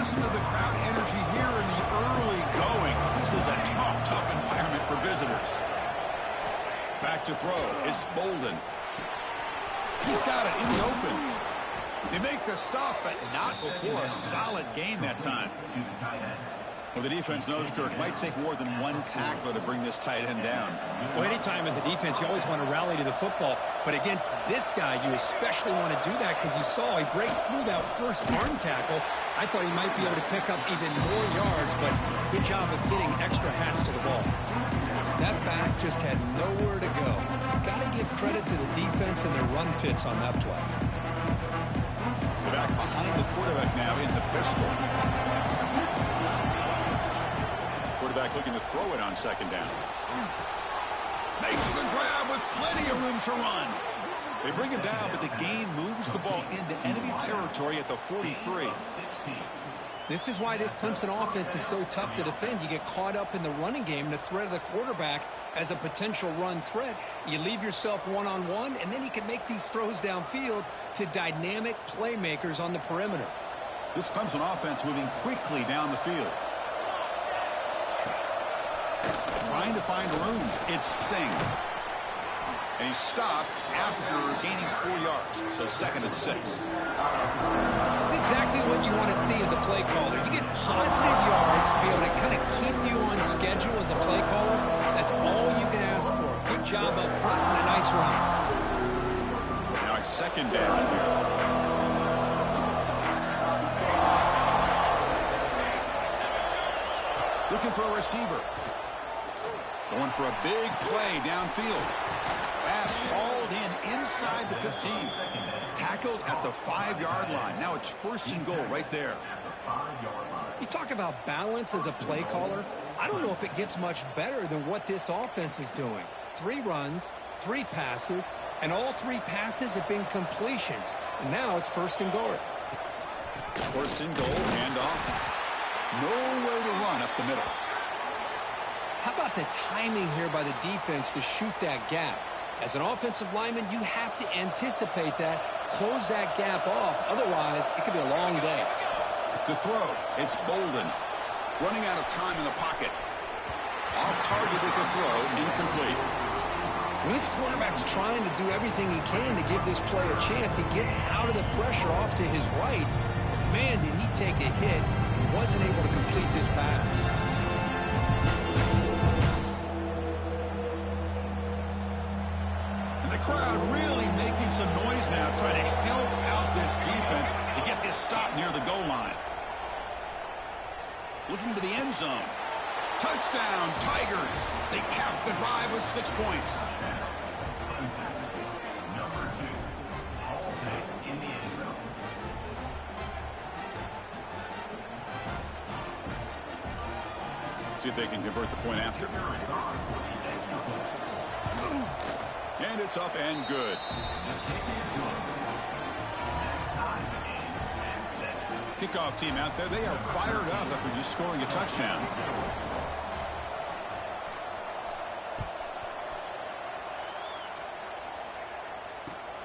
listen to the crowd energy here in the early going. This is a tough environment for visitors. Back to throw. It's Bolden. He's got it in the open. They make the stop, but not before a solid gain that time. Well, the defense knows, Kirk, might take more than one tackler to bring this tight end down. Well, anytime as a defense, you always want to rally to the football. But against this guy, you especially want to do that because you saw he breaks through that first arm tackle. I thought he might be able to pick up even more yards, but good job of getting extra hats to the ball. That back just had nowhere to go. Got to give credit to the defense and their run fits on that play. The back behind the quarterback now in the pistol. Quarterback looking to throw it on second down. Makes the grab with plenty of room to run. They bring him down, but the gain moves the ball into enemy territory at the 43. This is why this Clemson offense is so tough to defend. You get caught up in the running game and the threat of the quarterback as a potential run threat. You leave yourself one-on-one, and then you can make these throws downfield to dynamic playmakers on the perimeter. This Clemson offense moving quickly down the field. Trying to find room. It's Singh. And he's stopped after gaining 4 yards. So 2nd and 6. It's exactly what you want to see as a play caller. You get positive yards to be able to kind of keep you on schedule as a play caller. That's all you can ask for. Good job up front and a nice run. Now it's 2nd down here. Looking for a receiver. Going for a big play downfield. Pass hauled in inside the 15. Tackled at the 5-yard line. Now it's 1st and goal right there. You talk about balance as a play caller. I don't know if it gets much better than what this offense is doing. 3 runs, 3 passes, and all 3 passes have been completions. And now it's 1st and goal. 1st and goal, handoff. Nowhere to run up the middle. How about the timing here by the defense to shoot that gap? As an offensive lineman, you have to anticipate that, close that gap off. Otherwise, it could be a long day. To throw, it's Bolden. Running out of time in the pocket. Off target with the throw, incomplete. When this quarterback's trying to do everything he can to give this play a chance, he gets out of the pressure off to his right. Man, did he take a hit and wasn't able to complete this pass. The crowd really making some noise now, trying to help out this defense to get this stop near the goal line. Looking to the end zone. Touchdown, Tigers. They cap the drive with 6 points. See if they can convert the point after. And it's up and good. Kickoff team out there. They are fired up after just scoring a touchdown.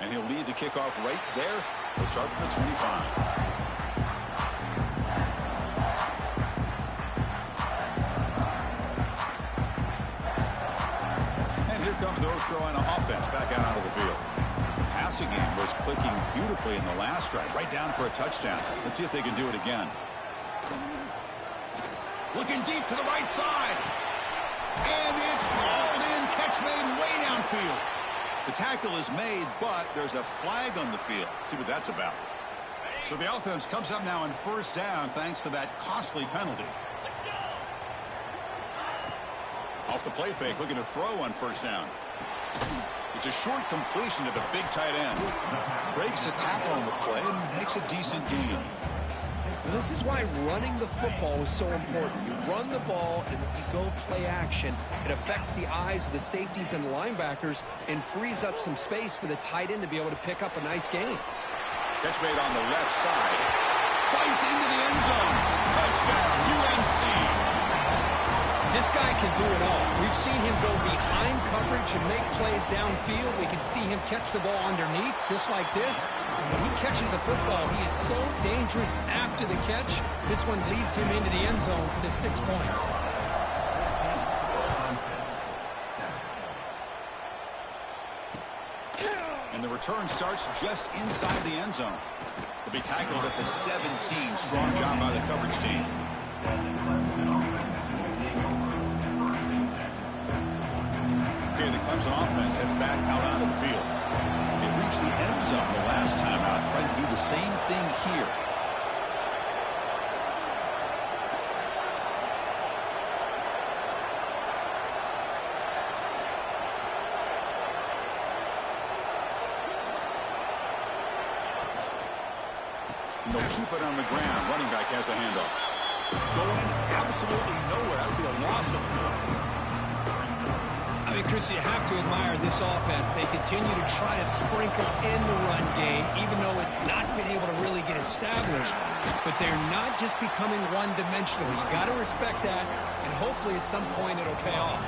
And he'll lead the kickoff right there. He'll start at the 25. Comes the North Carolina offense back out onto the field. The passing game was clicking beautifully in the last drive, right down for a touchdown. Let's see if they can do it again. Looking deep to the right side. And it's hauled in. Catch made way downfield. The tackle is made, but there's a flag on the field. Let's see what that's about. So the offense comes up now on 1st down thanks to that costly penalty. Off the play fake, looking to throw on 1st down. It's a short completion to the big tight end. Breaks a tackle on the play and makes a decent gain. This is why running the football is so important. You run the ball and then you go play action. It affects the eyes of the safeties and linebackers and frees up some space for the tight end to be able to pick up a nice gain. Catch made on the left side. Fights into the end zone. Touchdown, UNC. This guy can do it all. We've seen him go behind coverage and make plays downfield. We can see him catch the ball underneath just like this. And when he catches a football, he is so dangerous after the catch. This one leads him into the end zone for the 6 points. And the return starts just inside the end zone. They'll be tackled at the 17. Strong job by the coverage team. Okay, the Clemson offense heads back out onto the field. They reached the end zone the last time out. Trying to do the same thing here. And they'll keep it on the ground. Running back has the handoff. Going absolutely nowhere. That would be a loss of play. I mean, Chris, you have to admire this offense. They continue to try to sprinkle in the run game, even though it's not been able to really get established. But they're not just becoming one-dimensional. You got to respect that, and hopefully at some point it'll pay off.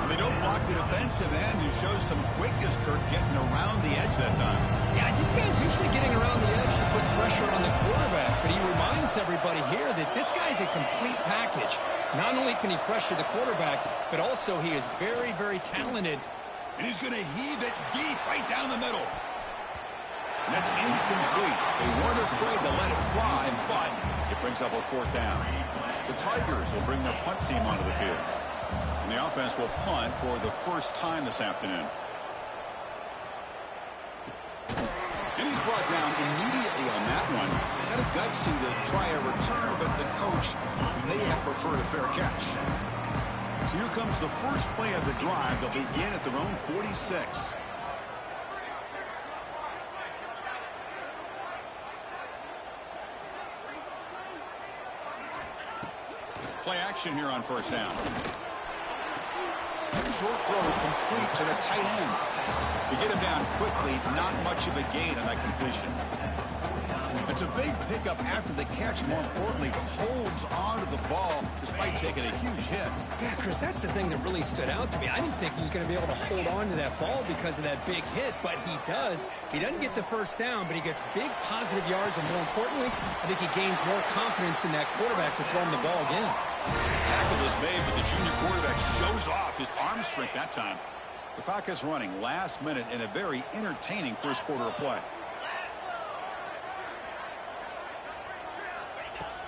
They don't block the defensive end, who shows some quickness, Kurt, getting around the edge that time. Yeah, this guy's usually getting around the edge to put pressure on the quarterback, but he reminds everybody here that this guy's a complete package. Not only can he pressure the quarterback, but also he is very, very talented. And he's going to heave it deep right down the middle. And that's incomplete. They weren't afraid to let it fly, but it brings up a 4th down. The Tigers will bring their punt team onto the field. And the offense will punt for the first time this afternoon. And he's brought down immediately on that one. Had a gutsy to try a return, but the coach may have preferred a fair catch. So here comes the first play of the drive. They'll begin at their own 46. Play action here on 1st down. Short throw complete to the tight end. To get him down quickly, not much of a gain on that completion. It's a big pickup after the catch. More importantly, holds on to the ball despite taking a huge hit. Yeah, Chris, that's the thing that really stood out to me. I didn't think he was going to be able to hold on to that ball because of that big hit, but he does. He doesn't get the 1st down, but he gets big positive yards, and more importantly, I think he gains more confidence in that quarterback to throw him the ball again. Tackle is made, but the junior quarterback shows off his arm strength that time. The clock is running last minute in a very entertaining first quarter of play.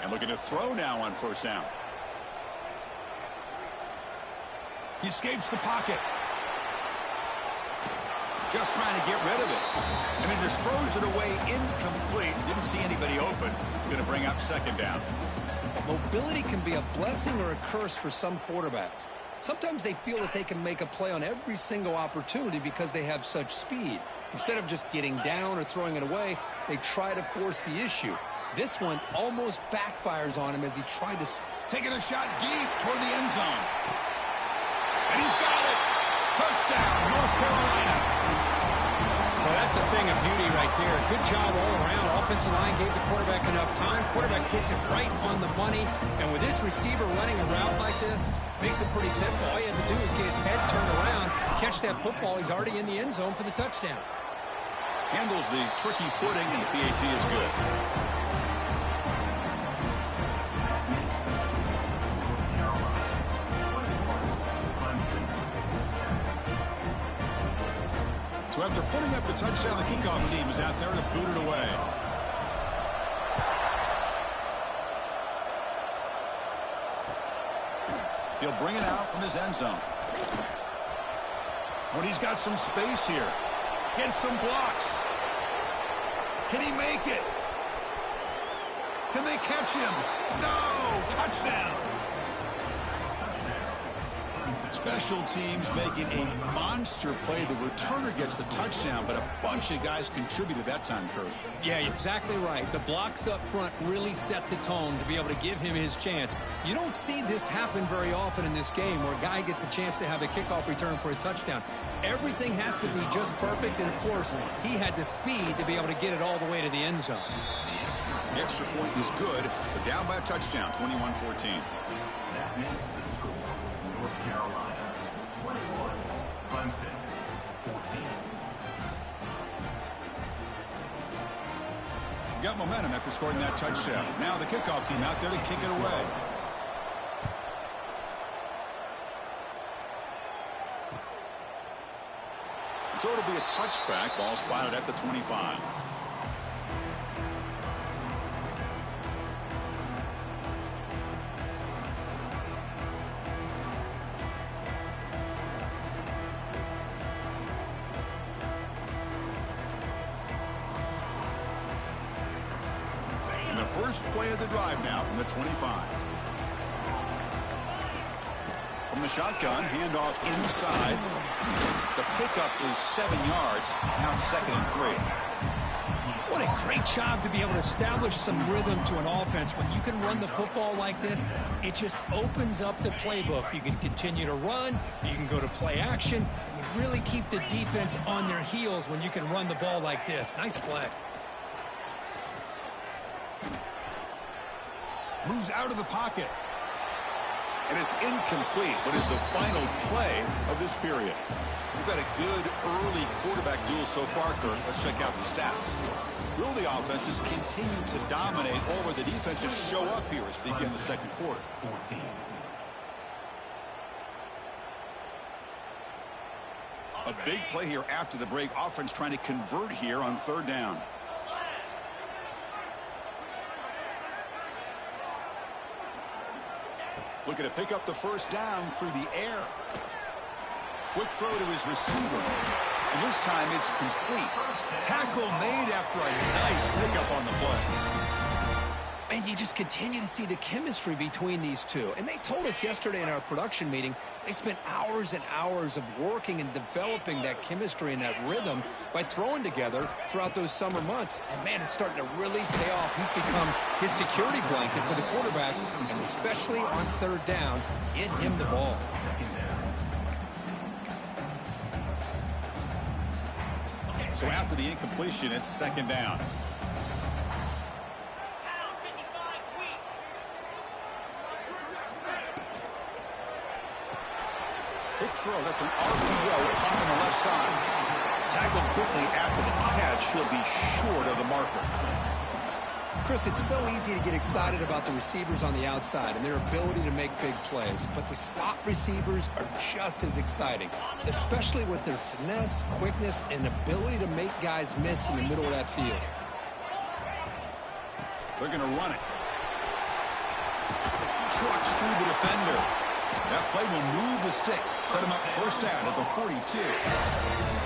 And looking to throw now on 1st down. He escapes the pocket. Just trying to get rid of it. And he just throws it away incomplete. Didn't see anybody open. Going to bring up 2nd down. Mobility can be a blessing or a curse for some quarterbacks. Sometimes they feel that they can make a play on every single opportunity because they have such speed. Instead of just getting down or throwing it away, they try to force the issue. This one almost backfires on him as he tried to... Taking a shot deep toward the end zone. And he's got it. Touchdown, North Carolina. Well, that's a thing of beauty right there. Good job all around. Offensive line gave the quarterback enough time. Quarterback puts it right on the money. And with this receiver running a route like this, makes it pretty simple. All you have to do is get his head turned around, catch that football. He's already in the end zone for the touchdown. Handles the tricky footing, and the PAT is good. So after putting up the touchdown, the kickoff team is out there to boot it away. He'll bring it out from his end zone. When he's got some space here. Gets some blocks. Can he make it? Can they catch him? No! Touchdown! Special teams making a monster play. The returner gets the touchdown, but a bunch of guys contributed that time, Kurt. Yeah, you're exactly right. The blocks up front really set the tone to be able to give him his chance. You don't see this happen very often in this game where a guy gets a chance to have a kickoff return for a touchdown. Everything has to be just perfect, and of course, he had the speed to be able to get it all the way to the end zone. The extra point is good, but down by a touchdown, 21-14. North Carolina, 21, Clemson, 14. Got momentum after scoring that touchdown. Now the kickoff team out there to kick it away. So it'll be a touchback. Ball spotted at the 25. And the first play of the drive now from the 25. From the shotgun, handoff inside. The pickup is 7 yards. Now it's 2nd and 3. What a great job to be able to establish some rhythm to an offense. When you can run the football like this, it just opens up the playbook. You can continue to run. You can go to play action. You really keep the defense on their heels when you can run the ball like this. Nice play. Moves out of the pocket. And it's incomplete, but is the final play of this period. We've had a good early quarterback duel so far, Kirk. Let's check out the stats. Will the offenses continue to dominate, or will the defenses show up here as we begin the second quarter? A big play here after the break. Offense trying to convert here on 3rd down. Looking to pick up the first down through the air. Quick throw to his receiver. And this time it's complete. Tackle made after a nice pickup on the play. And you just continue to see the chemistry between these two. And they told us yesterday in our production meeting, they spent hours and hours of working and developing that chemistry and that rhythm by throwing together throughout those summer months. And, man, it's starting to really pay off. He's become his security blanket for the quarterback, and especially on 3rd down, get him the ball. So after the incompletion, it's 2nd down. Quick throw. That's an RPO caught on the left side. Tackled quickly after the catch. He'll be short of the marker. Chris, it's so easy to get excited about the receivers on the outside and their ability to make big plays. But the slot receivers are just as exciting, especially with their finesse, quickness, and ability to make guys miss in the middle of that field. They're going to run it. Trucks through the defender. That play will move the sticks. Set him up 1st down at the 42.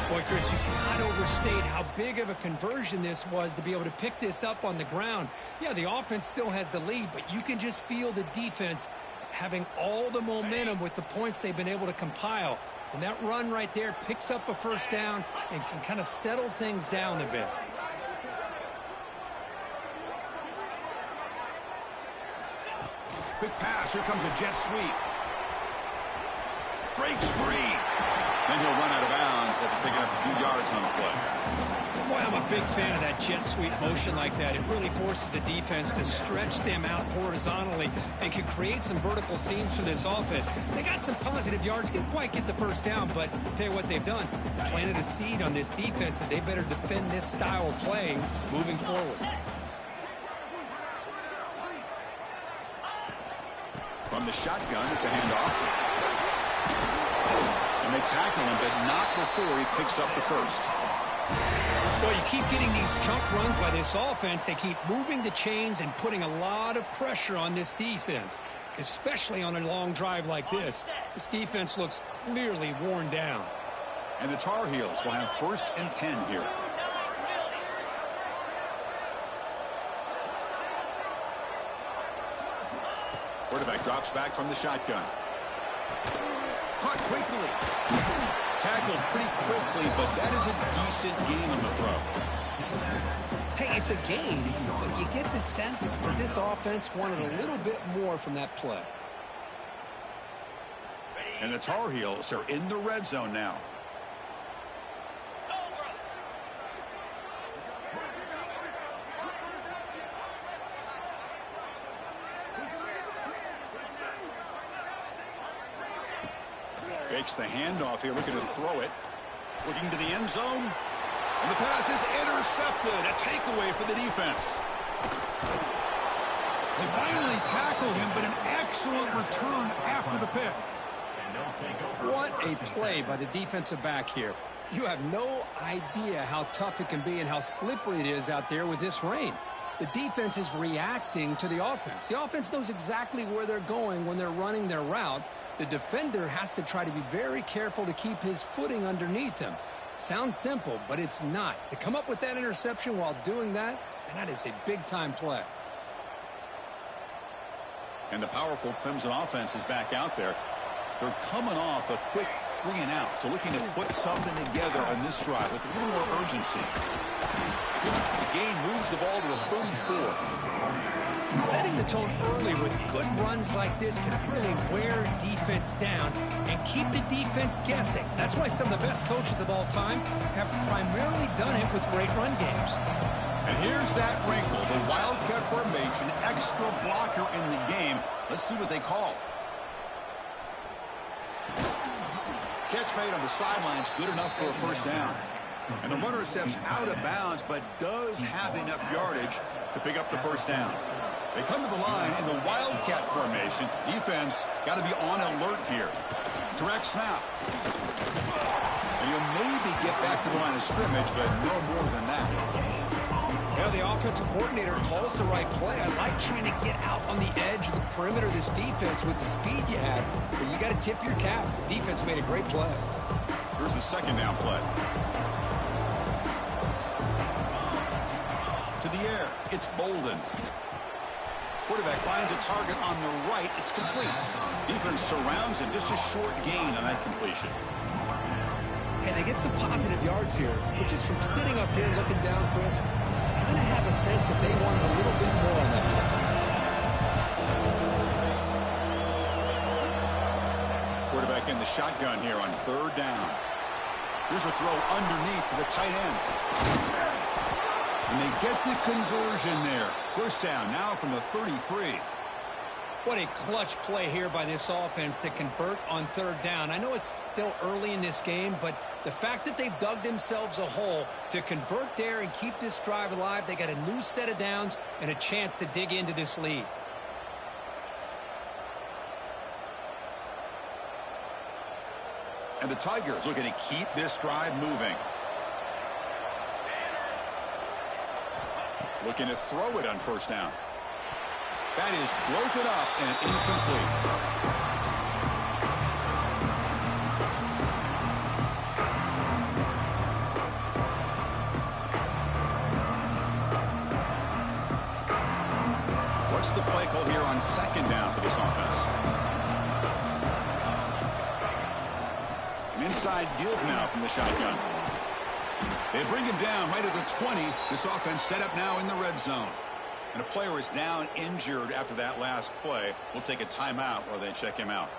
Boy, Chris, you cannot overstate how big of a conversion this was to be able to pick this up on the ground. Yeah, the offense still has the lead, but you can just feel the defense having all the momentum with the points they've been able to compile. And that run right there picks up a 1st down and can kind of settle things down a bit. Quick pass. Here comes a jet sweep. Breaks free. Then he'll run out of bounds after picking up a few yards on the play. Boy, I'm a big fan of that jet sweep motion like that. It really forces the defense to stretch them out horizontally and can create some vertical seams for this offense. They got some positive yards, didn't quite get the 1st down, but I'll tell you what they've done. Planted a seed on this defense, and they better defend this style of play moving forward. From the shotgun, it's a handoff. And they tackle him, but not before he picks up the 1st. Well, you keep getting these chunk runs by this offense. They keep moving the chains and putting a lot of pressure on this defense, especially on a long drive like this. This defense looks clearly worn down. And the Tar Heels will have 1st and 10 here. Quarterback drops back from the shotgun. Caught quickly. Tackled pretty quickly, but that is a decent gain on the throw. Hey, it's a gain, but you get the sense that this offense wanted a little bit more from that play. And the Tar Heels are in the red zone now. Fakes the handoff here, looking to throw it. Looking to the end zone. And the pass is intercepted. A takeaway for the defense. They finally tackle him, but an excellent return after the pick. What a play by the defensive back here. You have no idea how tough it can be and how slippery it is out there with this rain. The defense is reacting to the offense. The offense knows exactly where they're going when they're running their route. The defender has to try to be very careful to keep his footing underneath him. Sounds simple, but it's not. To come up with that interception while doing that, and that is a big-time play. And the powerful Clemson offense is back out there. They're coming off a quick 3-and-out, so looking to put something together on this drive with a little more urgency. The game moves the ball to the 34. Setting the tone early with good runs like this can really wear defense down and keep the defense guessing. That's why some of the best coaches of all time have primarily done it with great run games. And here's that wrinkle, the wildcat formation, extra blocker in the game. Let's see what they call. Catch made on the sidelines, good enough for a first down. And the runner steps out of bounds, but does have enough yardage to pick up the first down. They come to the line in the wildcat formation. Defense got to be on alert here. Direct snap. And you'll maybe get back to the line of scrimmage, but no more than that. Yeah, the offensive coordinator calls the right play. I like trying to get out on the edge of the perimeter of this defense with the speed you have, but you got to tip your cap. The defense made a great play. Here's the second down play. To the air, it's Bolden. Quarterback finds a target on the right. It's complete. Defense surrounds him. Just a short gain on that completion. And they get some positive yards here, but just from sitting up here looking down, Chris, I kind of have a sense that they wanted a little bit more on that play. Quarterback in the shotgun here on third down. Here's a throw underneath to the tight end. And they get the conversion there. First down now from the 33. What a clutch play here by this offense to convert on third down. I know it's still early in this game, but the fact that they've dug themselves a hole to convert there and keep this drive alive, they got a new set of downs and a chance to dig into this lead. And the Tigers looking to keep this drive moving. Looking to throw it on first down. That is broken up and incomplete. What's the play call here on second down for this offense? An inside give now from the shotgun. They bring him down right at the 20. This offense set up now in the red zone. And a player is down injured after that last play. We'll take a timeout while they check him out.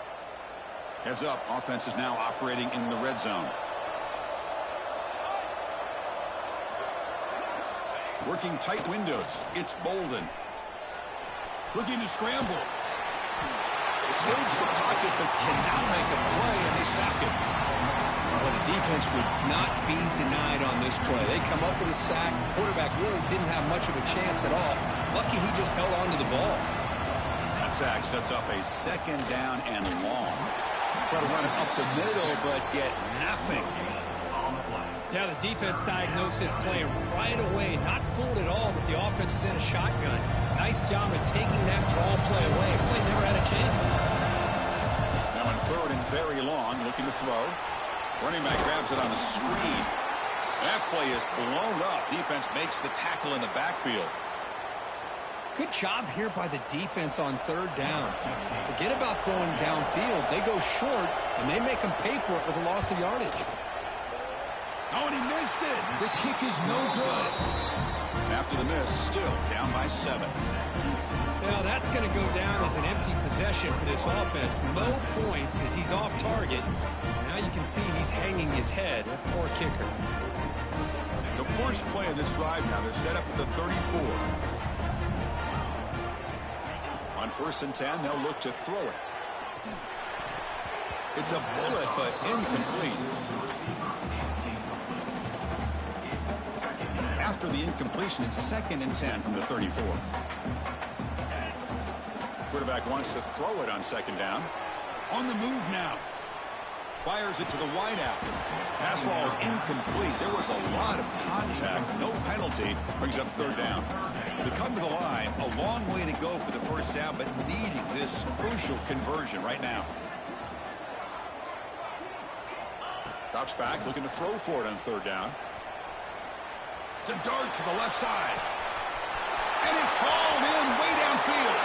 Heads up, offense is now operating in the red zone. Working tight windows. It's Bolden. Looking to scramble. Escapes the pocket but cannot make a play, and they sack it. Well, the defense would not be denied on this play. They come up with a sack. The quarterback really didn't have much of a chance at all. Lucky he just held on to the ball. That sack sets up a second down and long. Try to run it up the middle, but get nothing. Now the defense diagnosed this play right away. Not fooled at all that the offense is in a shotgun. Nice job of taking that draw play away. Play never had a chance. Now in third and very long, looking to throw. Running back grabs it on a screen. That play is blown up. Defense makes the tackle in the backfield. Good job here by the defense on third down. Forget about throwing downfield. They go short, and they make them pay for it with a loss of yardage. Oh, and he missed it. The kick is no good. After the miss, still down by 7. Now that's going to go down as an empty possession for this offense. No points as he's off target. Now you can see he's hanging his head. Poor kicker. The first play of this drive now, they're set up at the 34. On first and 10, they'll look to throw it. It's a bullet, but incomplete. after the incompletion. It's 2nd and 10 from the 34. Quarterback wants to throw it on 2nd down. On the move now. Fires it to the wideout. Pass ball is incomplete. There was a lot of contact. No penalty. Brings up 3rd down. They come to the line. A long way to go for the 1st down, but needing this crucial conversion right now. Drops back, looking to throw for it on 3rd down. To dart to the left side. And it's hauled in way downfield.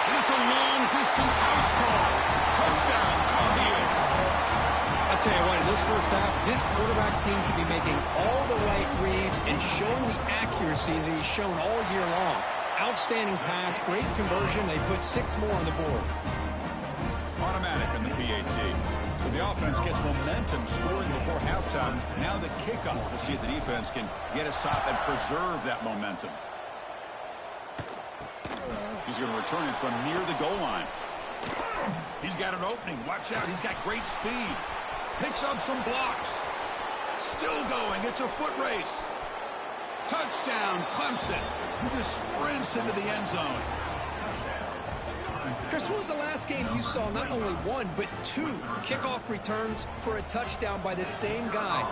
And it's a long-distance house call. Touchdown, Tar Heels. I'll tell you what, in this 1st half, this quarterback seemed to be making all the right reads and showing the accuracy that he's shown all year long. Outstanding pass, great conversion. They put 6 more on the board. Automatic on the PAT. So the offense gets momentum scoring before halftime. Now the kickoff. We'll see if the defense can get a stop and preserve that momentum. He's going to return it from near the goal line. He's got an opening. Watch out. He's got great speed. Picks up some blocks. Still going. It's a foot race. Touchdown, Clemson. He just sprints into the end zone. Chris, when was the last game you saw not only 1, but 2 kickoff returns for a touchdown by the same guy?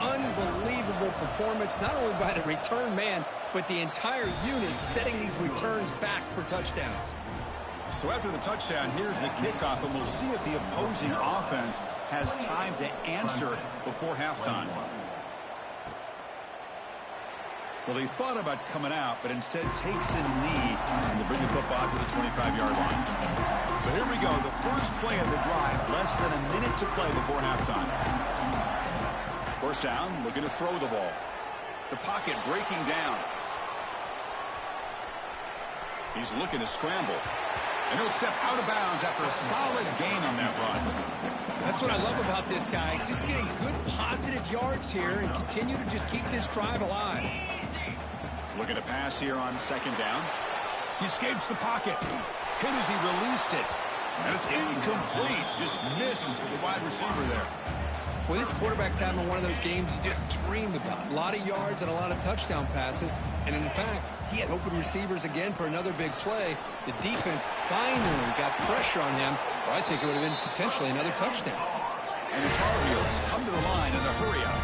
Unbelievable performance, not only by the return man, but the entire unit setting these returns back for touchdowns. So after the touchdown, here's the kickoff, and we'll see if the opposing offense has time to answer before halftime. Well, he thought about coming out, but instead takes a knee and to bring the football to the 25-yard line. So here we go, the first play of the drive, less than a minute to play before halftime. 1st down, looking to throw the ball. The pocket breaking down. He's looking to scramble. And he'll step out of bounds after a solid gain on that run. That's what I love about this guy. Just getting good positive yards here and continue to just keep this drive alive. Looking to pass here on 2nd down. He escapes the pocket. Hit as he released it. And it's incomplete. Just missed the wide receiver there. Well, this quarterback's having one of those games you just dreamed about. A lot of yards and a lot of touchdown passes. And in fact, he had open receivers again for another big play. The defense finally got pressure on him. Well, I think it would have been potentially another touchdown. And the Tar Heels come to the line in the hurry up.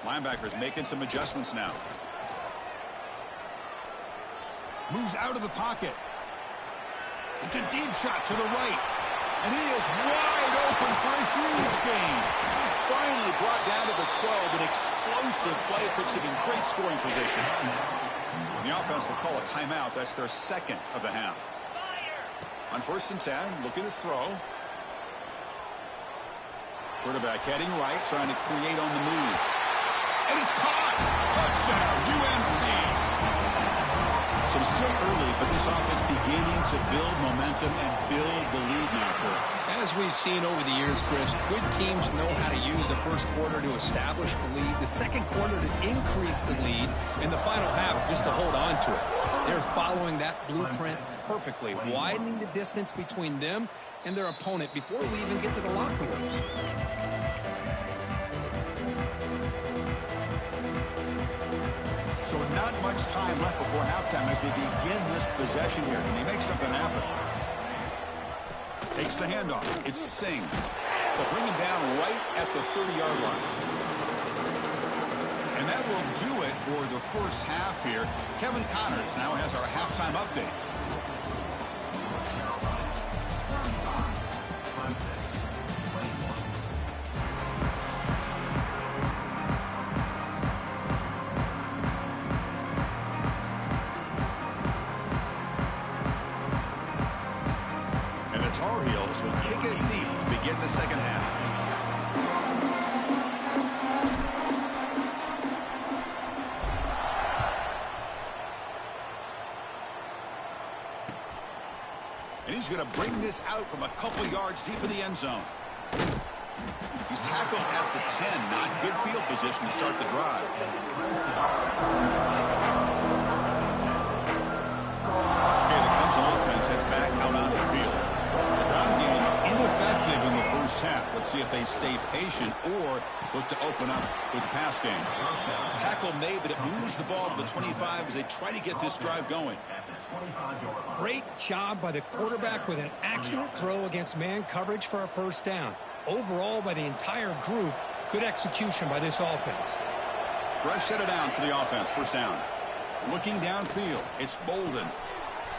Linebackers making some adjustments now. Moves out of the pocket. It's a deep shot to the right. And he is wide open for a huge gain. Finally brought down to the 12. An explosive play, puts him in great scoring position. The offense will call a timeout. That's their 2nd of the half. On 1st and 10, looking to throw. Quarterback heading right, trying to create on the move. And it's caught. Touchdown, UNC. So still early, but this offense beginning to build momentum and build the lead now, Kurt. As we've seen over the years, Chris, good teams know how to use the 1st quarter to establish the lead, the 2nd quarter to increase the lead, and the final half just to hold on to it. They're following that blueprint perfectly, widening the distance between them and their opponent before we even get to the locker rooms. So not much time left before halftime as they begin this possession here. Can they make something happen? Takes the handoff. It's Singh. They'll bring him down right at the 30-yard line. And that will do it for the 1st half here. Kevin Connors now has our halftime update. Tar Heels will kick it deep to begin the 2nd half. And he's going to bring this out from a couple yards deep in the end zone. He's tackled at the 10. Not good field position to start the drive. Okay, the Clemson offense heads back out onto the field. Run game ineffective in the 1st half. Let's see if they stay patient or look to open up with the pass game. Tackle made, but it moves the ball to the 25 as they try to get this drive going. Great job by the quarterback with an accurate throw against man coverage for a first down. Overall, by the entire group, good execution by this offense. Fresh set of downs for the offense. First down. Looking downfield. It's Bolden.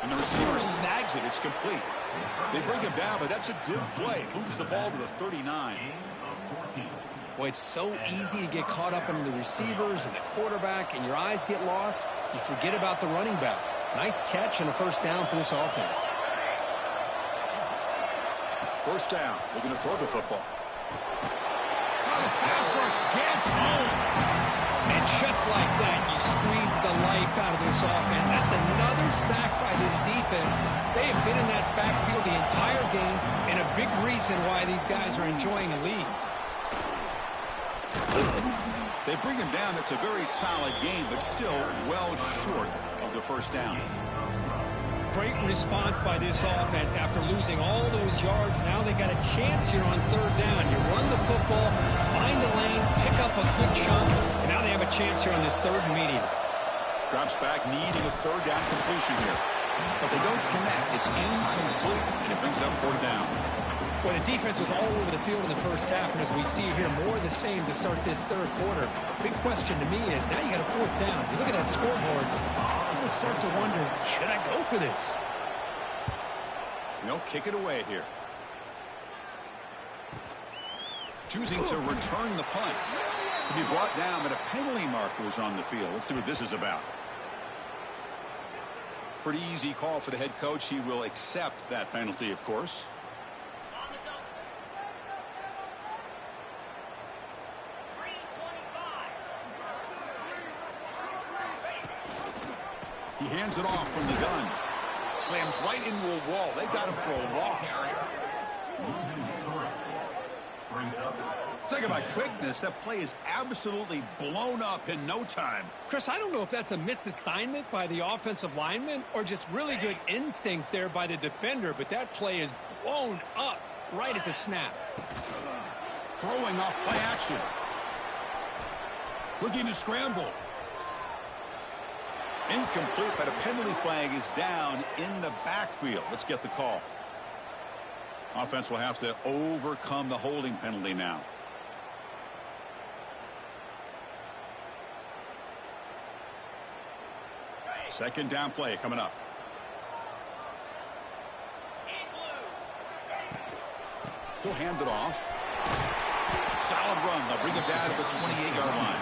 And the receiver snags it. It's complete. They bring him down, but that's a good play. Moves the ball to the 39. Boy, it's so easy to get caught up in the receivers and the quarterback, and your eyes get lost. You forget about the running back. Nice catch and a first down for this offense. First down. Looking to throw the football. Oh, the pass rush gets home. And just like that, you squeeze the life out of this offense. That's another sack by this defense. They have been in that backfield the entire game, and a big reason why these guys are enjoying a lead. They bring him down. That's a very solid game, but still well short of the first down. Great response by this offense after losing all those yards. Now they got a chance here on third down. You run the football, find the lane, pick up a good chunk, and now they have a chance here on this third and medium. Drops back, needing a third down completion here. But they don't connect. It's incomplete, and it brings up fourth down. Well, the defense was all over the field in the first half, and as we see here, more of the same to start this third quarter. Big question to me is, now you got a fourth down. You look at that scoreboard, you'll start to wonder, should I go for this? They'll kick it away here. Choosing to return the punt. To be brought down, but a penalty marker is on the field. Let's see what this is about. Pretty easy call for the head coach. He will accept that penalty, of course. He hands it off from the gun. Slams right into a wall. They got him for a loss. Talking about quickness, that play is absolutely blown up in no time. Chris, I don't know if that's a misassignment by the offensive lineman or just really good instincts there by the defender, but that play is blown up right at the snap. Throwing off play action. Looking to scramble. Incomplete, but a penalty flag is down in the backfield. Let's get the call. Offense will have to overcome the holding penalty now. Second down play coming up. He'll hand it off. Solid run. They'll bring it down to the 28-yard line.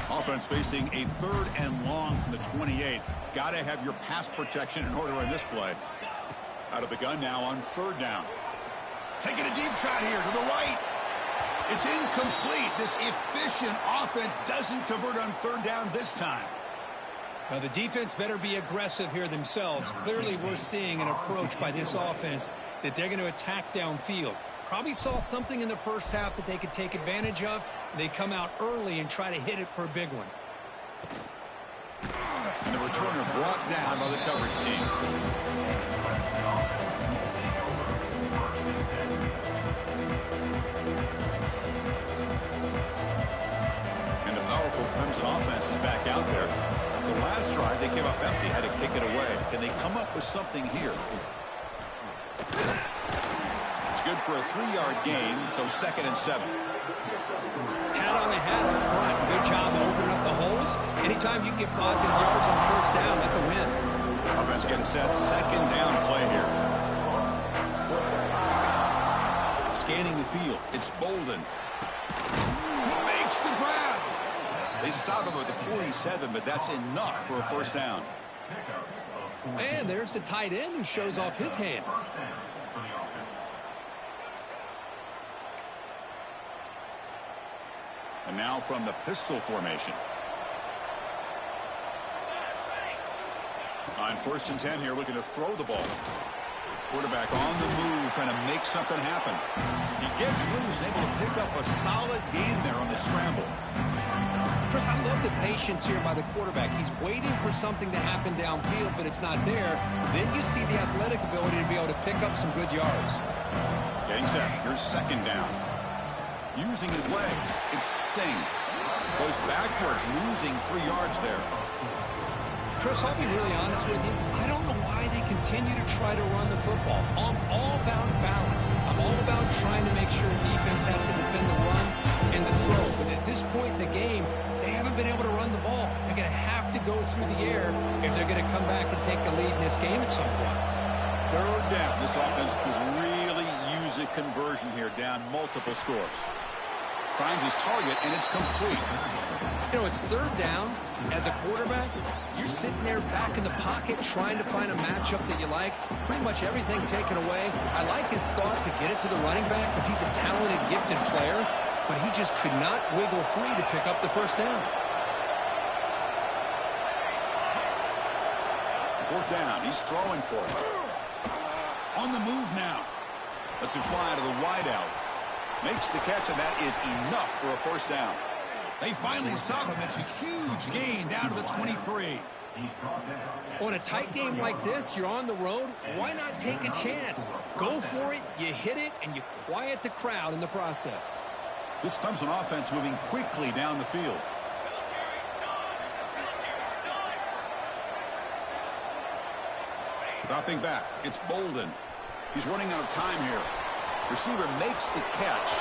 Offense facing a third and long from the 28. Got to have your pass protection in order in this play. Out of the gun now on third down. Taking a deep shot here to the right. It's incomplete. This efficient offense doesn't convert on third down this time. Now the defense better be aggressive here themselves. Clearly we're seeing an approach by this offense that they're going to attack downfield. Probably saw something in the first half that they could take advantage of. They come out early and try to hit it for a big one. And the returner brought down by the coverage team. And the powerful Clemson offense is back out there. The last drive, they came up empty, had to kick it away. Can they come up with something here? It's good for a 3-yard gain, so 2nd and 7. Hat on the hat up front. Good job of opening up the holes. Anytime you get positive yards on first down, that's a win. Offense getting set. Second down play here. Scanning the field. It's Bolden. He makes the grab. They stop him at the 47, but that's enough for a first down. And there's the tight end who shows off his hands. And now from the pistol formation. On 1st and 10 here, looking to throw the ball. Quarterback on the move, trying to make something happen. He gets loose and able to pick up a solid gain there on the scramble. Chris, I love the patience here by the quarterback. He's waiting for something to happen downfield, but it's not there. Then you see the athletic ability to be able to pick up some good yards. Getting set. Here's second down. Using his legs. It's Singh. Goes backwards, losing 3 yards there. Chris, I'll be really honest with you. I don't know why they continue to try to run the football. I'm all about balance. I'm all about trying to make sure defense has to defend the run and the throw. But at this point in the game, they haven't been able to run the ball. They're going to have to go through the air if they're going to come back and take the lead in this game at some point. Third down. This offense could really use a conversion here, down multiple scores. Finds his target, and it's complete. You know, it's third down. As a quarterback, you're sitting there back in the pocket trying to find a matchup that you like. Pretty much everything taken away. I like his thought to get it to the running back because he's a talented, gifted player, but he just could not wiggle free to pick up the first down. Fourth down. He's throwing for it. On the move now. Lets him fly to the wideout. Makes the catch, and that is enough for a first down. They finally stop him. It's a huge gain down to the 23. On a tight game like this, you're on the road. Why not take a chance? Go for it, you hit it, and you quiet the crowd in the process. This Clemson offense moving quickly down the field. Dropping back. It's Bolden. He's running out of time here. Receiver makes the catch.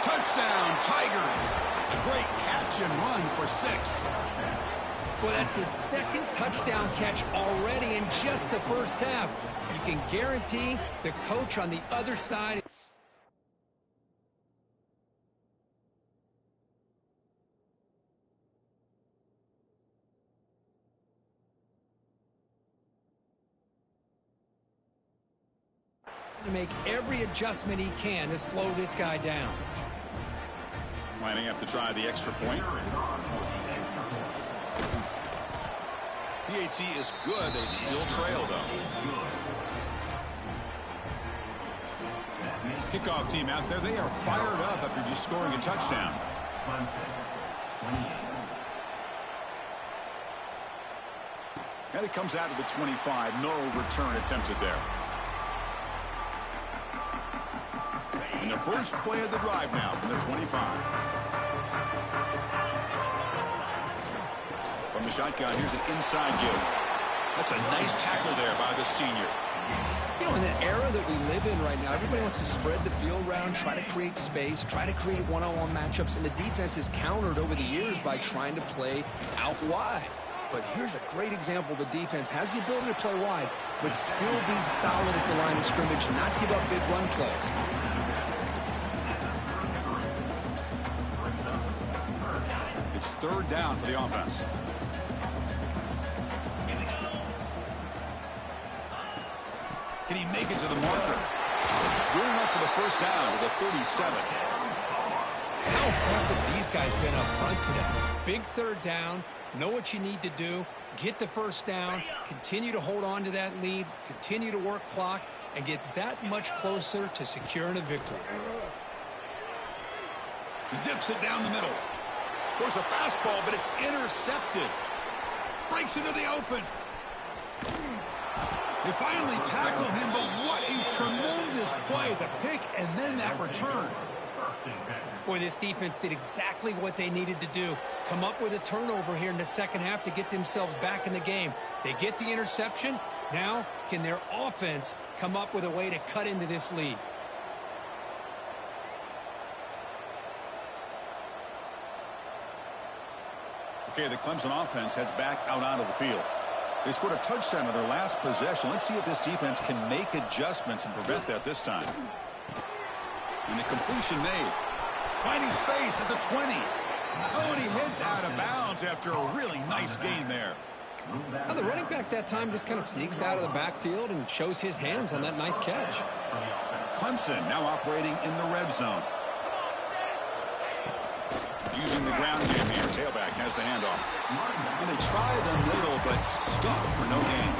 Touchdown, Tigers. A great catch and run for 6. Well, that's his second touchdown catch already in just the first half. You can guarantee the coach on the other side. To make every adjustment he can to slow this guy down. Lining up to try the extra point. PAT is good. They still trail, though. Kickoff team out there. They are fired up after just scoring a touchdown. And it comes out to the 25. No return attempted there. And the first play of the drive now from the 25. From the shotgun, here's an inside give. That's a nice tackle there by the senior. You know, in the era that we live in right now, everybody wants to spread the field around, try to create space, try to create one-on-one matchups, and the defense is countered over the years by trying to play out wide. But here's a great example. The defense has the ability to play wide, but still be solid at the line of scrimmage, not give up big run plays. It's third down for the offense. Can he make it to the marker? Good enough for the first down to the 37. How impressive these guys been up front today. Big third down. Know what you need to do. Get the first down. Continue to hold on to that lead. Continue to work clock and get that much closer to securing a victory. Zips it down the middle. There's a fastball, but it's intercepted. Breaks into the open. They finally tackle him, but what a tremendous play. The pick and then that return. Boy, this defense did exactly what they needed to do. Come up with a turnover here in the second half to get themselves back in the game. They get the interception. Now, can their offense come up with a way to cut into this lead? Okay, the Clemson offense heads back out onto the field. They scored a touchdown on their last possession. Let's see if this defense can make adjustments and prevent that this time. And the completion made. Finding space at the 20. Oh, and he heads out of bounds after a really nice gain there. Now the running back that time just kind of sneaks out of the backfield and shows his hands on that nice catch. Clemson now operating in the red zone. Using the ground game here. Tailback has the handoff. And they try the middle, but stuck for no gain.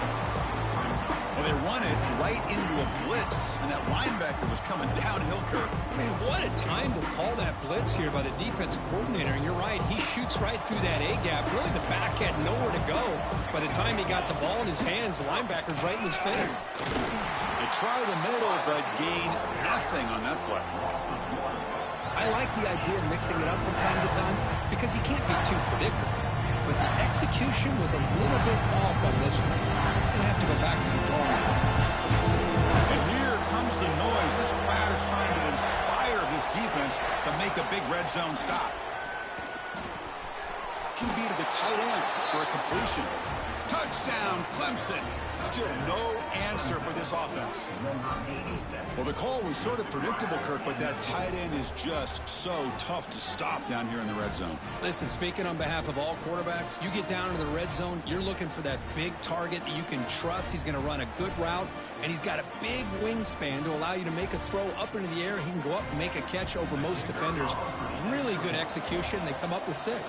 Well, they run it right into a blitz, and that linebacker was coming downhill, Kirk. Man, what a time to call that blitz here by the defensive coordinator. And you're right, he shoots right through that A-gap. Really, the back had nowhere to go. By the time he got the ball in his hands, the linebacker's right in his face. They try the middle, but gain nothing on that play. I like the idea of mixing it up from time to time because he can't be too predictable. But the execution was a little bit off on this one. I'm going to have to go back to the drawing board. And here comes the noise. This crowd is trying to inspire this defense to make a big red zone stop. QB to the tight end for a completion. Touchdown, Clemson. Still no answer for this offense. Well, the call was sort of predictable, Kirk, but that tight end is just so tough to stop down here in the red zone. Listen, speaking on behalf of all quarterbacks, you get down into the red zone, you're looking for that big target that you can trust. He's going to run a good route, and he's got a big wingspan to allow you to make a throw up into the air. He can go up and make a catch over most defenders. Really good execution. They come up with 6.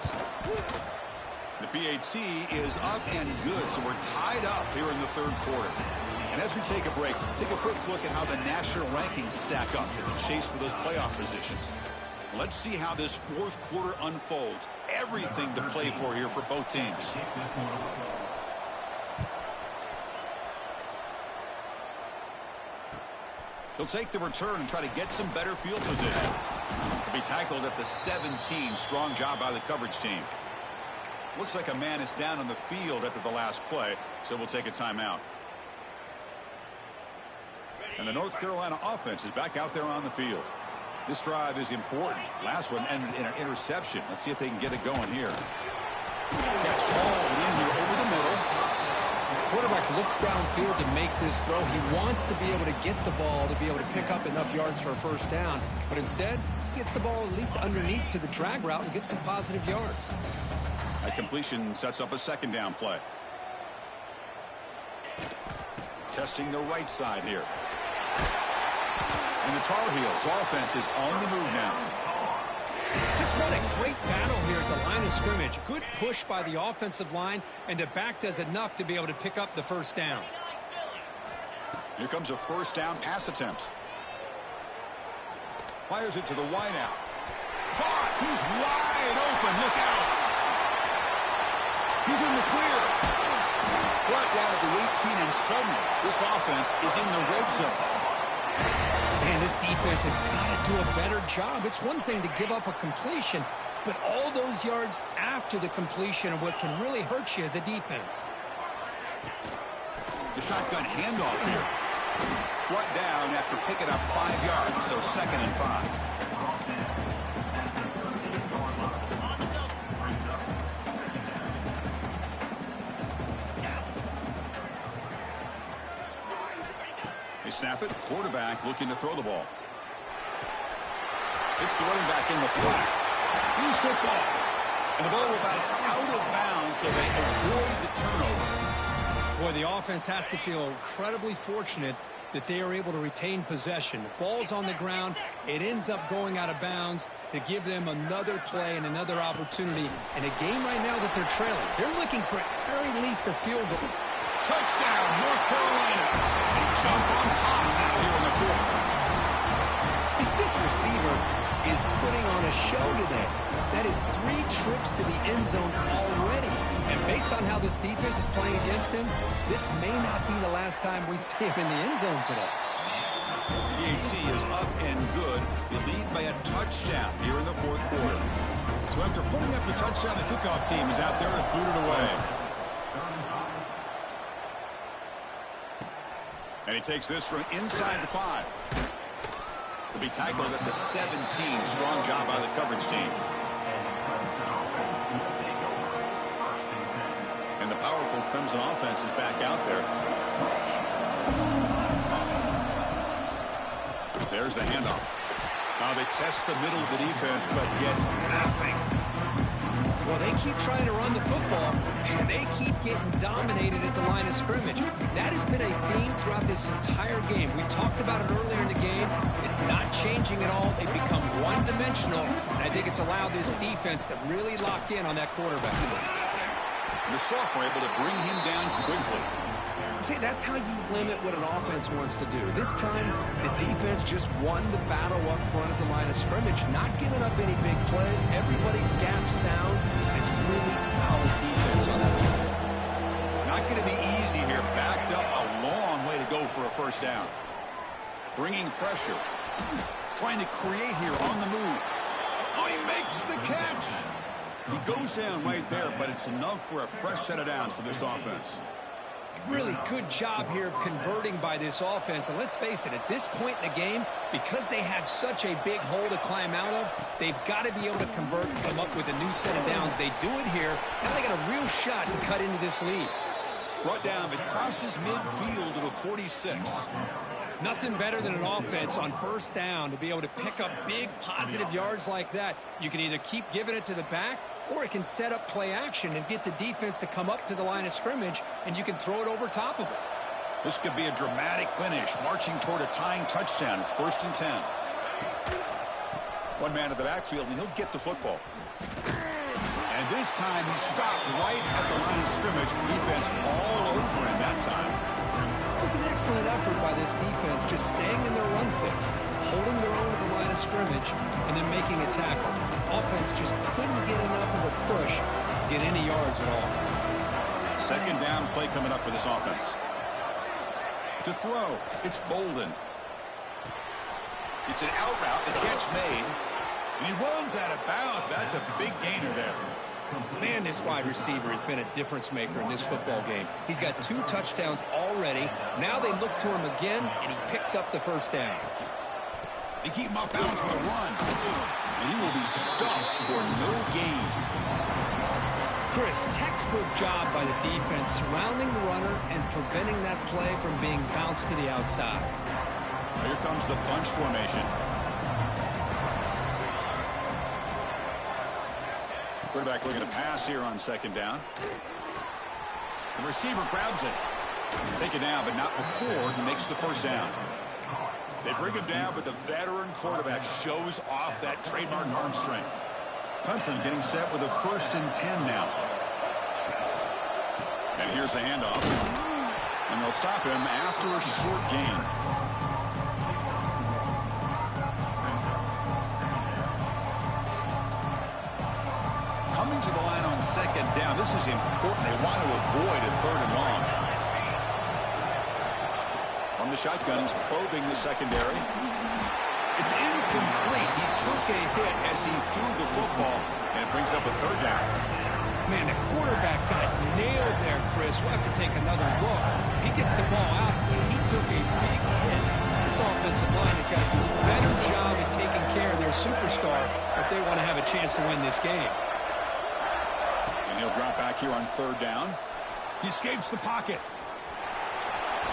The PAT is up and good, so we're tied up here in the third quarter. And as we take a break, take a quick look at how the national rankings stack up in the chase for those playoff positions. Let's see how this fourth quarter unfolds. Everything to play for here for both teams. He'll take the return and try to get some better field position. He'll be tackled at the 17. Strong job by the coverage team. Looks like a man is down on the field after the last play, so we'll take a timeout. And the North Carolina offense is back out there on the field. This drive is important. Last one ended in an interception. Let's see if they can get it going here. Catch called in here over the middle. The quarterback looks downfield to make this throw. He wants to be able to get the ball to be able to pick up enough yards for a first down. But instead, he gets the ball at least underneath to the drag route and gets some positive yards. A completion sets up a second down play. Testing the right side here. And the Tar Heels offense is on the move now. Just what a great battle here at the line of scrimmage. Good push by the offensive line, and the back does enough to be able to pick up the first down. Here comes a first down pass attempt. Fires it to the wide out. Caught! He's wide open. Look out! He's in the clear. Brought down at the 18, and suddenly this offense is in the red zone. Man, this defense has got to do a better job. It's one thing to give up a completion, but all those yards after the completion are what can really hurt you as a defense. The shotgun handoff here. Brought down after picking up 5 yards, so 2nd and 5. They snap it. Quarterback looking to throw the ball. It's the running back in the flat. Loose football. And the ball will bounce out of bounds, so they avoid the turnover. Boy, the offense has to feel incredibly fortunate that they are able to retain possession. The ball's on the ground. It ends up going out of bounds to give them another play and another opportunity in a game right now that they're trailing. They're looking for at very least a field goal. Touchdown, North Carolina. They jump on top now here in the fourth. This receiver is putting on a show today. That is 3 trips to the end zone already. And based on how this defense is playing against him, this may not be the last time we see him in the end zone today. PAT is up and good. They lead by a touchdown here in the fourth quarter. So after putting up the touchdown, the kickoff team is out there and booted away. And he takes this from inside the 5. He'll be tackled at the 17. Strong job by the coverage team. And the powerful Clemson offense is back out there. There's the handoff. Now they test the middle of the defense, but get nothing. Well, they keep trying to run the football, and they keep getting dominated at the line of scrimmage. That has been a theme throughout this entire game. We've talked about it earlier in the game. It's not changing at all. They've become one-dimensional, and I think it's allowed this defense to really lock in on that quarterback. The sophomore able to bring him down quickly. See, that's how you limit what an offense wants to do. This time, the defense just won the battle up front at the line of scrimmage, not giving up any big plays. Everybody's gap sound. It's really solid defense on that line. Not going to be easy here. Backed up a long way to go for a first down. Bringing pressure. Trying to create here on the move. Oh, he makes the catch. He goes down right there, but it's enough for a fresh set of downs for this offense. Really good job here of converting by this offense. And let's face it, at this point in the game, because they have such a big hole to climb out of, they've got to be able to convert and come up with a new set of downs. They do it here. Now they got a real shot to cut into this lead. Brought down, it crosses midfield to the 46. Nothing better than an offense on first down to be able to pick up big positive yards like that. You can either keep giving it to the back, or it can set up play action and get the defense to come up to the line of scrimmage, and you can throw it over top of it. This could be a dramatic finish, marching toward a tying touchdown. It's 1st and 10. One man at the backfield, and he'll get the football. And this time he stopped right at the line of scrimmage. Defense all over him that time. It was an excellent effort by this defense, just staying in their run fix, holding their own at the line of scrimmage, and then making a tackle. Offense just couldn't get enough of a push to get any yards at all. Second down play coming up for this offense. To throw, it's Bolden. It's an out route, the catch made, and he runs out of bounds. That's a big gainer there. Man, this wide receiver has been a difference maker in this football game. He's got 2 touchdowns already. Now they look to him again, and he picks up the first down. They keep him off balance with a run, and he will be stuffed for no gain. Chris, textbook job by the defense surrounding the runner and preventing that play from being bounced to the outside. Here comes the bunch formation. Quarterback looking to pass here on second down. The receiver grabs it. Take it down, but not before he makes the first down. They bring him down, but the veteran quarterback shows off that trademark arm strength. Clemson getting set with a 1st and 10 now. And here's the handoff. And they'll stop him after a short gain. Coming to the line on second down. This is important. They want to avoid a 3rd and long. From the shotgun, he's probing the secondary. It's incomplete. He took a hit as he threw the football, and it brings up a 3rd down. Man, the quarterback got nailed there, Chris. We'll have to take another look. He gets the ball out, but he took a big hit. This offensive line has got to do a better job at taking care of their superstar if they want to have a chance to win this game. And he'll drop back here on 3rd down. He escapes the pocket.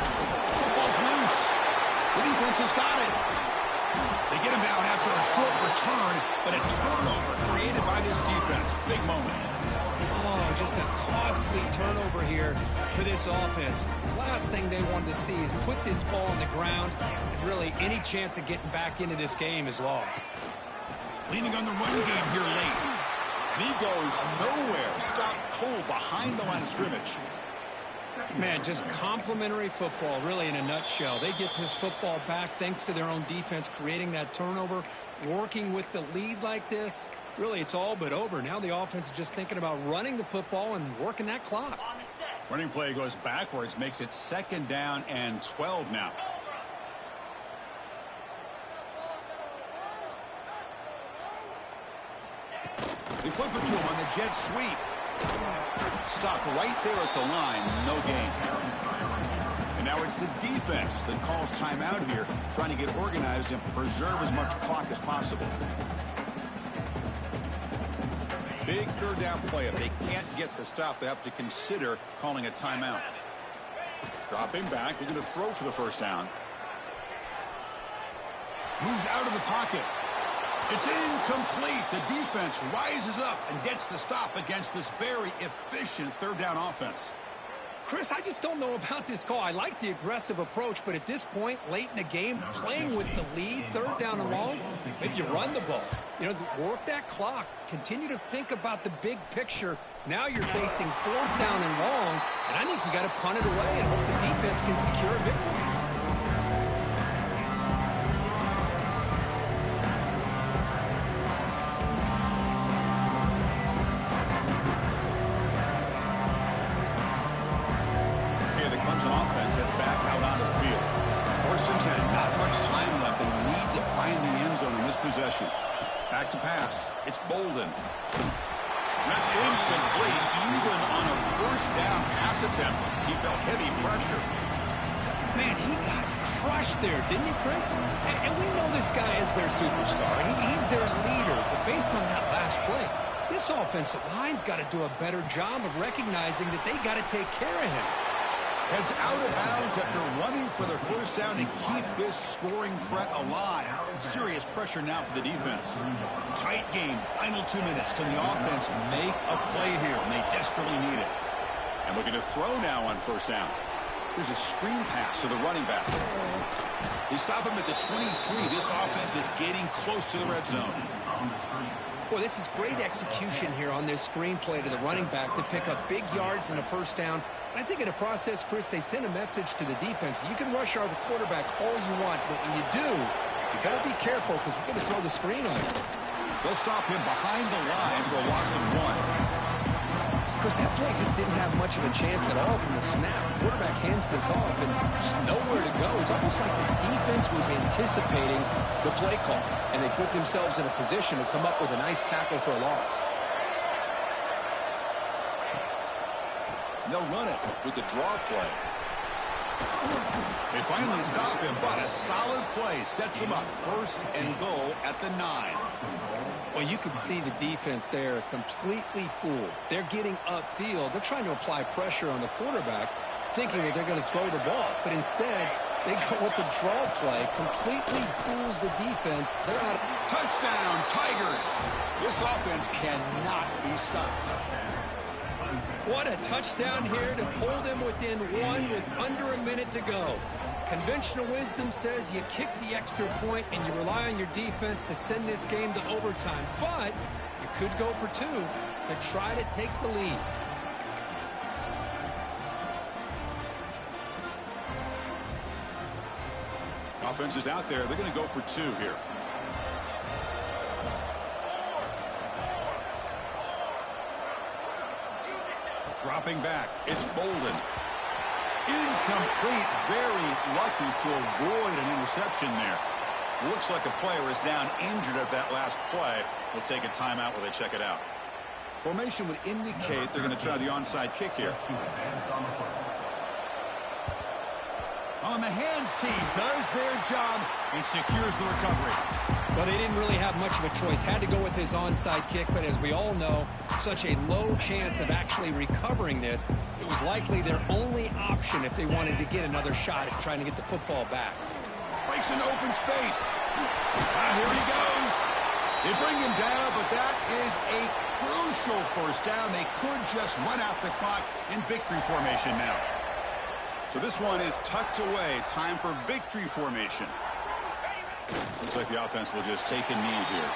Football's loose. The defense has got it. They get him down after a short return, but a turnover created by this defense. Big moment. Oh, just a costly turnover here for this offense. Last thing they wanted to see is put this ball on the ground, and really any chance of getting back into this game is lost. Leaning on the run game here late. He goes nowhere. Stop cold behind the line of scrimmage. Man, just complimentary football, really, in a nutshell. They get this football back thanks to their own defense, creating that turnover, working with the lead like this. Really, it's all but over. Now the offense is just thinking about running the football and working that clock. Running play goes backwards, makes it 2nd down and 12 now. They flip it to him on the jet sweep. Stop right there at the line, no gain. And now it's the defense that calls timeout here, trying to get organized and preserve as much clock as possible. Big 3rd down play. If they can't get the stop, they have to consider calling a timeout. Dropping back, they're going to throw for the first down. Moves out of the pocket. It's incomplete. The defense rises up and gets the stop against this very efficient 3rd down offense. Chris, I just don't know about this call. I like the aggressive approach, but at this point, late in the game, playing with the lead, 3rd down and long, maybe you run the ball. You know, work that clock. Continue to think about the big picture. Now you're facing 4th down and long, and I think you got to punt it away and hope the defense can secure a victory. Clemson offense heads back out onto the field. 1st and 10. Not much time left. They need to find the end zone in this possession. Back to pass. It's Bolden. That's incomplete. Even on a 1st down pass attempt, he felt heavy pressure. Man, he got crushed there, didn't he, Chris? And we know this guy is their superstar. He's their leader. But based on that last play, this offensive line's got to do a better job of recognizing that they got to take care of him. Heads out of bounds after running for their 1st down to keep this scoring threat alive. Serious pressure now for the defense. Tight game. Final 2 minutes. Can the offense make a play here? And they desperately need it. And looking to throw now on 1st down. There's a screen pass to the running back. They stop him at the 23. This offense is getting close to the red zone. Boy, this is great execution here on this screen play to the running back to pick up big yards and a 1st down. I think in the process, Chris, they send a message to the defense. You can rush our quarterback all you want, but when you do, you got to be careful because we're going to throw the screen on you. They'll stop him behind the line for a loss of 1. Chris, that play just didn't have much of a chance at all from the snap. Quarterback hands this off and just nowhere to go. It's almost like the defense was anticipating the play call, and they put themselves in a position to come up with a nice tackle for a loss. They'll run it with the draw play. They finally stop him, but a solid play sets him up. 1st and goal at the 9. Well, you can see the defense there completely fooled. They're getting upfield. They're trying to apply pressure on the quarterback, thinking that they're going to throw the ball. But instead, they go with the draw play, completely fools the defense. They're out of... Touchdown, Tigers! This offense cannot be stopped. What a touchdown here to pull them within 1 with under a minute to go. Conventional wisdom says you kick the extra point and you rely on your defense to send this game to overtime. But you could go for 2 to try to take the lead. Offense is out there. They're going to go for 2 here. Dropping back. It's Bolden. Incomplete. Very lucky to avoid an interception there. Looks like a player is down injured at that last play. We'll take a timeout while they check it out. Formation would indicate they're going to try the onside kick here. On the hands team does their job and secures the recovery. Well, they didn't really have much of a choice. Had to go with his onside kick, but as we all know, such a low chance of actually recovering this. It was likely their only option if they wanted to get another shot at trying to get the football back. Breaks an open space. Here he goes. They bring him down, but that is a crucial 1st down. They could just run out the clock in victory formation now. So this one is tucked away. Time for victory formation. Looks like the offense will just take a knee here.